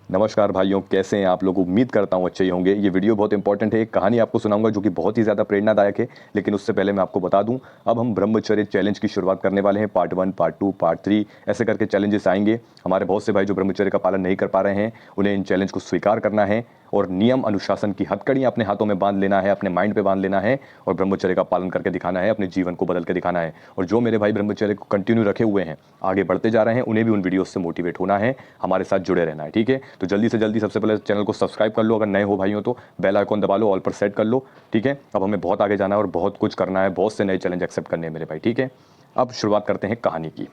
नमस्कार भाइयों, कैसे हैं आप लोग। उम्मीद करता हूँ अच्छे ही होंगे। ये वीडियो बहुत इंपॉर्टेंट है। एक कहानी आपको सुनाऊंगा जो कि बहुत ही ज़्यादा प्रेरणादायक है। लेकिन उससे पहले मैं आपको बता दूं, अब हम ब्रह्मचर्य चैलेंज की शुरुआत करने वाले हैं। पार्ट 1, पार्ट 2, पार्ट 3 ऐसे करके चैलेंजेस आएंगे। हमारे बहुत से भाई जो ब्रह्मचर्य का पालन नहीं कर पा रहे हैं, उन्हें इन चैलेंज को स्वीकार करना है और नियम अनुशासन की हथकड़ियाँ अपने हाथों में बांध लेना है, अपने माइंड पे बांध लेना है और ब्रह्मचर्य का पालन करके दिखाना है, अपने जीवन को बदल के दिखाना है। और जो मेरे भाई ब्रह्मचर्य को कंटिन्यू रखे हुए हैं, आगे बढ़ते जा रहे हैं, उन्हें भी उन वीडियोस से मोटिवेट होना है, हमारे साथ जुड़े रहना है। ठीक है, तो जल्दी से जल्दी सबसे पहले चैनल को सब्सक्राइब कर लो। अगर नए हो भाइयों तो बेल आइकॉन दबा लो, ऑल पर सेट कर लो। ठीक है, अब हमें बहुत आगे जाना है और बहुत कुछ करना है, बहुत से नए चैलेंज एक्सेप्ट करने हैं मेरे भाई। ठीक है, अब शुरुआत करते हैं कहानी की।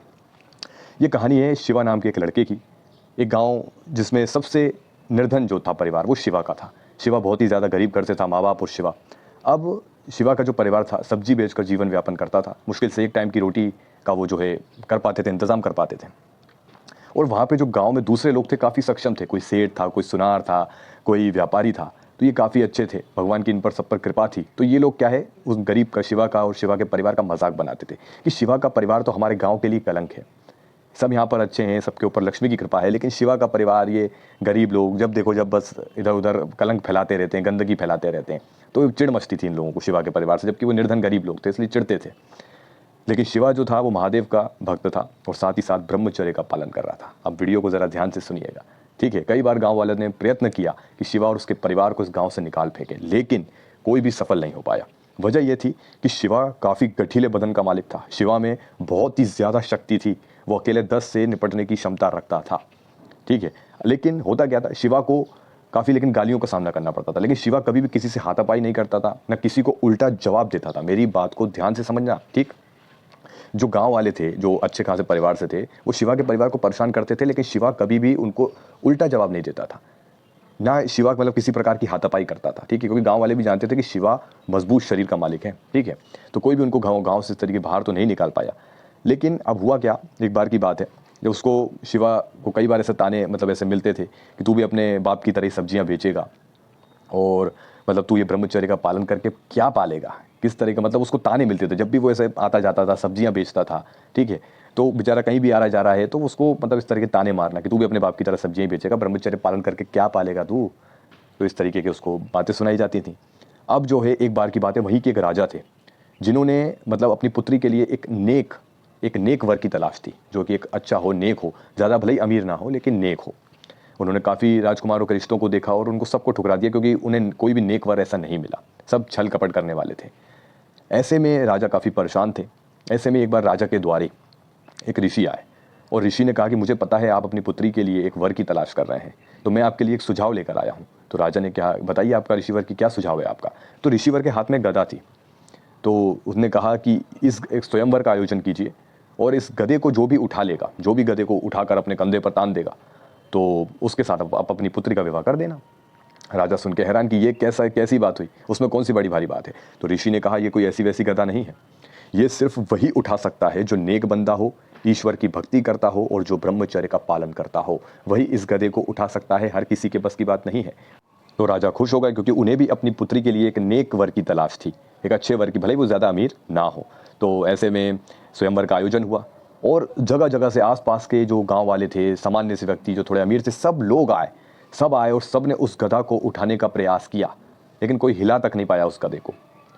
ये कहानी है शिवा नाम के एक लड़के की। एक गांव जिसमें सबसे निर्धन जो था परिवार, वो शिवा का था। शिवा बहुत ही ज़्यादा गरीब घर से था, माँ बाप और शिवा। अब शिवा का जो परिवार था सब्जी बेचकर जीवन यापन करता था। मुश्किल से एक टाइम की रोटी का वो जो है कर पाते थे, इंतज़ाम कर पाते थे। और वहाँ पे जो गांव में दूसरे लोग थे काफ़ी सक्षम थे। कोई सेठ था, कोई सुनार था, कोई व्यापारी था। तो ये काफ़ी अच्छे थे, भगवान की इन पर सब पर कृपा थी। तो ये लोग क्या है, उस गरीब का, शिवा का और शिवा के परिवार का मजाक बनाते थे कि शिवा का परिवार तो हमारे गांव के लिए कलंक है। सब यहाँ पर अच्छे हैं, सबके ऊपर लक्ष्मी की कृपा है, लेकिन शिवा का परिवार, ये गरीब लोग, जब देखो जब बस इधर उधर कलंक फैलाते रहते हैं, गंदगी फैलाते रहते हैं। तो चिड़ मचती थी इन लोगों को शिवा के परिवार से, जबकि वो निर्धन गरीब लोग थे, इसलिए चिढ़ते थे। लेकिन शिवा जो था वो महादेव का भक्त था और साथ ही साथ ब्रह्मचर्य का पालन कर रहा था। अब वीडियो को ज़रा ध्यान से सुनिएगा। ठीक है, कई बार गांव वालों ने प्रयत्न किया कि शिवा और उसके परिवार को इस गांव से निकाल फेंके, लेकिन कोई भी सफल नहीं हो पाया। वजह यह थी कि शिवा काफ़ी गठीले बदन का मालिक था। शिवा में बहुत ही ज़्यादा शक्ति थी, वो अकेले 10 से निपटने की क्षमता रखता था। ठीक है, लेकिन होता क्या था, शिवा को काफ़ी लेकिन गालियों का सामना करना पड़ता था। लेकिन शिवा कभी भी किसी से हाथापाई नहीं करता था, न किसी को उल्टा जवाब देता था। मेरी बात को ध्यान से समझना। ठीक, जो गांव वाले थे, जो अच्छे खासे परिवार से थे, वो शिवा के परिवार को परेशान करते थे, लेकिन शिवा कभी भी उनको उल्टा जवाब नहीं देता था। ना शिवा मतलब किसी प्रकार की हाथापाई करता था। ठीक है, क्योंकि गांव वाले भी जानते थे कि शिवा मजबूत शरीर का मालिक है। ठीक है, तो कोई भी उनको गांव गांव से इस तरीके बाहर तो नहीं निकाल पाया। लेकिन अब हुआ क्या, एक बार की बात है, जब उसको शिवा को कई बार ऐसे ताने मतलब ऐसे मिलते थे कि तू भी अपने बाप की तरह सब्जियां बेचेगा और मतलब तू ये ब्रह्मचर्य का पालन करके क्या पालेगा, किस तरह का, मतलब उसको ताने मिलते थे जब भी वो ऐसे आता जाता था, सब्जियां बेचता था। ठीक है, तो बेचारा कहीं भी आ रहा जा रहा है तो उसको मतलब इस तरह के ताने मारना कि तू भी अपने बाप की तरह सब्जियां ही बेचेगा, ब्रह्मचर्य पालन करके क्या पालेगा तू। तो इस तरीके के उसको बातें सुनाई जाती थी। अब जो है, एक बार की बात है, वहीं के एक राजा थे जिन्होंने मतलब अपनी पुत्री के लिए एक नेक वर की तलाश थी, जो कि एक अच्छा हो, नेक हो, ज़्यादा भले ही अमीर ना हो लेकिन नेक हो। उन्होंने काफ़ी राजकुमारों के रिश्तों को देखा और उनको सबको ठुकरा दिया, क्योंकि उन्हें कोई भी नेक वर ऐसा नहीं मिला, सब छल कपट करने वाले थे। ऐसे में राजा काफ़ी परेशान थे। ऐसे में एक बार राजा के द्वारे एक ऋषि आए और ऋषि ने कहा कि मुझे पता है आप अपनी पुत्री के लिए एक वर की तलाश कर रहे हैं, तो मैं आपके लिए एक सुझाव लेकर आया हूँ। तो राजा ने कहा, बताइए आपका ऋषिवर की क्या सुझाव है आपका। तो ऋषिवर के हाथ में गदा थी। तो उसने कहा कि इस एक स्वयंवर का आयोजन कीजिए और इस गधे को जो भी उठा लेगा, जो भी गधे को उठाकर अपने कंधे पर तान देगा, तो उसके साथ आप अपनी पुत्री का विवाह कर देना। राजा सुन के हैरान कि ये कैसी बात हुई, उसमें कौन सी बड़ी भारी बात है। तो ऋषि ने कहा, ये कोई ऐसी वैसी गधा नहीं है, ये सिर्फ वही उठा सकता है जो नेक बंदा हो, ईश्वर की भक्ति करता हो और जो ब्रह्मचर्य का पालन करता हो, वही इस गधे को उठा सकता है, हर किसी के बस की बात नहीं है। तो राजा खुश हो गए, क्योंकि उन्हें भी अपनी पुत्री के लिए एक नेक वर की तलाश थी, एक अच्छे वर की, भले ही वो ज़्यादा अमीर ना हो। तो ऐसे में स्वयंवर का आयोजन हुआ और जगह जगह से आसपास के जो गांव वाले थे, सामान्य से व्यक्ति जो थोड़े अमीर थे, सब आए और सब ने उस गधा को उठाने का प्रयास किया, लेकिन कोई हिला तक नहीं पाया उस गधे को।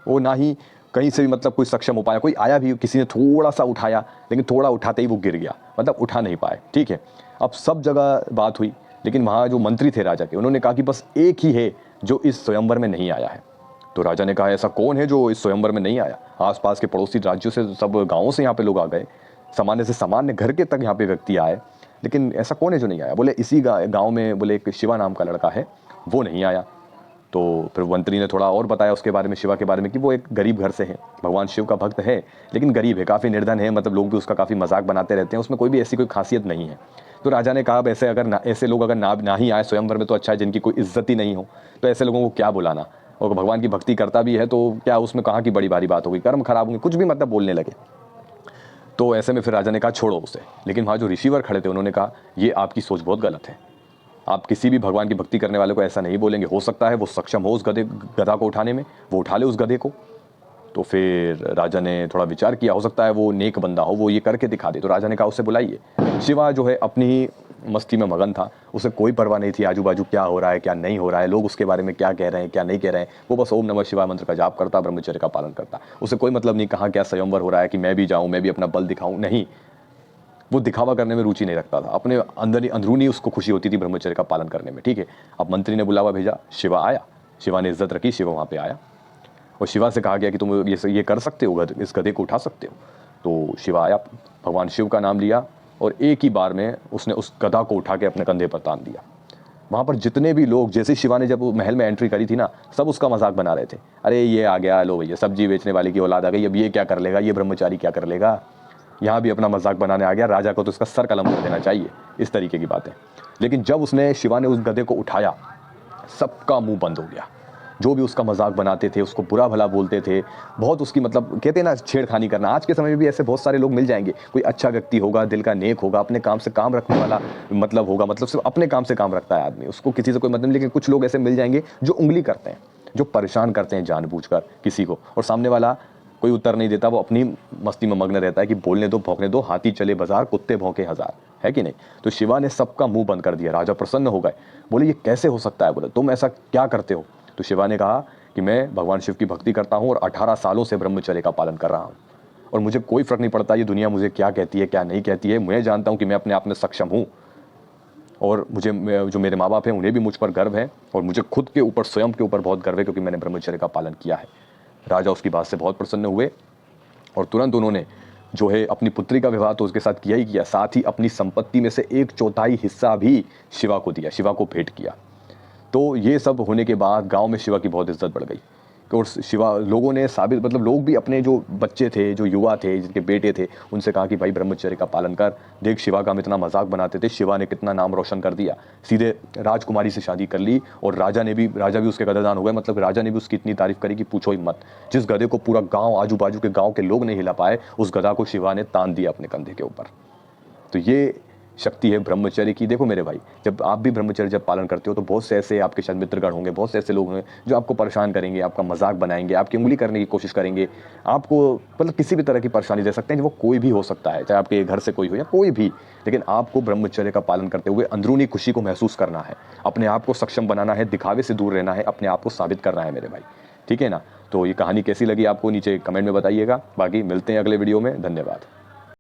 वो ना ही कहीं से भी मतलब कोई सक्षम हो पाया। कोई आया भी, किसी ने थोड़ा सा उठाया, लेकिन थोड़ा उठाते ही वो गिर गया, मतलब उठा नहीं पाए। ठीक है, अब सब जगह बात हुई, लेकिन वहाँ जो मंत्री थे राजा के, उन्होंने कहा कि बस एक ही है जो इस स्वयंवर में नहीं आया है। तो राजा ने कहा, ऐसा कौन है जो इस स्वयंवर में नहीं आया। आसपास के पड़ोसी राज्यों से, सब गाँवों से यहाँ पे लोग आ गए, सामान्य से सामान्य घर के तक यहाँ पे व्यक्ति आए, लेकिन ऐसा कौन है जो नहीं आया। बोले इसी गाँव में बोले एक शिवा नाम का लड़का है, वो नहीं आया। तो फिर मंत्री ने थोड़ा और बताया उसके बारे में, शिवा के बारे में, कि वो एक गरीब घर से है, भगवान शिव का भक्त है, लेकिन गरीब है, काफ़ी निर्धन है, मतलब लोग भी उसका काफ़ी मजाक बनाते रहते हैं, उसमें कोई भी ऐसी कोई खासियत नहीं है। तो राजा ने कहा, अब ऐसे लोग अगर ना ही आए स्वयंवर में तो अच्छा है, जिनकी कोई इज्जत ही नहीं हो, तो ऐसे लोगों को क्या बुलाना। और भगवान की भक्ति करता भी है तो क्या उसमें कहाँ की बड़ी भारी बात होगी, कर्म खराब होंगे, कुछ भी मतलब बोलने लगे। तो ऐसे में फिर राजा ने कहा, छोड़ो उसे। लेकिन वहाँ जो ऋषिवर खड़े थे, उन्होंने कहा, ये आपकी सोच बहुत गलत है, आप किसी भी भगवान की भक्ति करने वाले को ऐसा नहीं बोलेंगे। हो सकता है वो सक्षम हो उस गधा को उठाने में, वो उठा ले उस गधे को। तो फिर राजा ने थोड़ा विचार किया, हो सकता है वो नेक बंदा हो, वो ये करके दिखा दे। तो राजा ने कहा, उससे बुलाइए। शिवा जो है अपनी ही मस्ती में मगन था, उसे कोई परवाह नहीं थी आजू बाजू क्या हो रहा है क्या नहीं हो रहा है, लोग उसके बारे में क्या कह रहे हैं क्या नहीं कह रहे हैं। वो बस ओम नमः शिवाय मंत्र का जाप करता, ब्रह्मचर्य का पालन करता। उसे कोई मतलब नहीं कहाँ क्या स्वयंवर हो रहा है कि मैं भी जाऊँ, मैं भी अपना बल दिखाऊँ, नहीं। वो दिखावा करने में रुचि नहीं रखता था, अपने अंदर ही अंदरूनी उसको खुशी होती थी ब्रह्मचर्य का पालन करने में। ठीक है, अब मंत्री ने बुलावा भेजा, शिवा आया, शिवा ने इज्जत रखी, शिवा वहाँ पे आया और शिवा से कहा गया कि तुम ये कर सकते हो, इस गधे को उठा सकते हो। तो शिवा आया, भगवान शिव का नाम लिया और एक ही बार में उसने उस गधा को उठा के अपने कंधे पर तान दिया। वहाँ पर जितने भी लोग, जैसे शिवा ने जब वो महल में एंट्री करी थी ना, सब उसका मजाक बना रहे थे, अरे ये आ गया, लो भैया सब्जी बेचने वाले की औलाद आ गई, अब ये क्या कर लेगा, ये ब्रह्मचारी क्या कर लेगा, यहाँ भी अपना मजाक बनाने आ गया, राजा को तो इसका सर कलम कर देना चाहिए, इस तरीके की बातें। लेकिन जब उसने शिवा ने उस गधे को उठाया, सबका मुंह बंद हो गया। जो भी उसका मजाक बनाते थे, उसको बुरा भला बोलते थे, बहुत उसकी मतलब कहते हैं ना छेड़खानी करना। आज के समय में भी ऐसे बहुत सारे लोग मिल जाएंगे, कोई अच्छा व्यक्ति होगा, दिल का नेक होगा, अपने काम से काम रखने वाला मतलब होगा, मतलब सिर्फ अपने काम से काम रखता है आदमी, उसको किसी से कोई मतलब नहीं। लेकिन कुछ लोग ऐसे मिल जाएंगे जो उंगली करते हैं, जो परेशान करते हैं जानबूझकर किसी को, और सामने वाला कोई उत्तर नहीं देता, वो अपनी मस्ती में मग्न रहता है कि बोलने दो, भौंकने दो, हाथी चले बाजार, कुत्ते भौंके हजार, है कि नहीं। तो शिवा ने सबका मुंह बंद कर दिया। राजा प्रसन्न हो गए, बोले ये कैसे हो सकता है, बोले तुम ऐसा क्या करते हो। तो शिवा ने कहा कि मैं भगवान शिव की भक्ति करता हूँ और 18 सालों से ब्रह्मचर्य का पालन कर रहा हूँ, और मुझे कोई फर्क नहीं पड़ता ये दुनिया मुझे क्या कहती है क्या नहीं कहती है, मैं जानता हूँ कि मैं अपने आप में सक्षम हूँ, और मुझे जो मेरे माँ बाप हैं उन्हें भी मुझ पर गर्व है, और मुझे खुद के ऊपर, स्वयं के ऊपर बहुत गर्व है, क्योंकि मैंने ब्रह्मचर्य का पालन किया है। राजा उसकी बात से बहुत प्रसन्न हुए और तुरंत उन्होंने जो है अपनी पुत्री का विवाह तो उसके साथ किया ही किया, साथ ही अपनी संपत्ति में से 1/4 हिस्सा भी शिवा को दिया, शिवा को भेंट किया। तो ये सब होने के बाद गांव में शिवा की बहुत इज्जत बढ़ गई, और शिवा लोगों ने साबित, मतलब लोग भी अपने जो बच्चे थे, जो युवा थे, जिनके बेटे थे, उनसे कहा कि भाई ब्रह्मचर्य का पालन कर, देख शिवा का हम इतना मजाक बनाते थे, शिवा ने कितना नाम रोशन कर दिया, सीधे राजकुमारी से शादी कर ली, और राजा भी उसके कदरदान हो गए, मतलब राजा ने भी उसकी इतनी तारीफ करी कि पूछो ही मत। जिस गधे को पूरा गाँव, आजू बाजू के गाँव के लोग नहीं हिला पाए, उस गधा को शिवा ने तान दिया अपने कंधे के ऊपर। तो ये शक्ति है ब्रह्मचर्य की। देखो मेरे भाई, जब आप भी ब्रह्मचर्य जब पालन करते हो तो बहुत से ऐसे आपके शायद मित्रगण होंगे, बहुत से ऐसे लोग होंगे जो आपको परेशान करेंगे, आपका मजाक बनाएंगे, आपकी उंगली करने की कोशिश करेंगे, आपको मतलब किसी भी तरह की परेशानी दे सकते हैं, वो कोई भी हो सकता है, चाहे आपके घर से कोई हो या कोई भी। लेकिन आपको ब्रह्मचर्य का पालन करते हुए अंदरूनी खुशी को महसूस करना है, अपने आप को सक्षम बनाना है, दिखावे से दूर रहना है, अपने आप को साबित करना है मेरे भाई, ठीक है ना। तो ये कहानी कैसी लगी आपको नीचे कमेंट में बताइएगा। बाकी मिलते हैं अगले वीडियो में, धन्यवाद।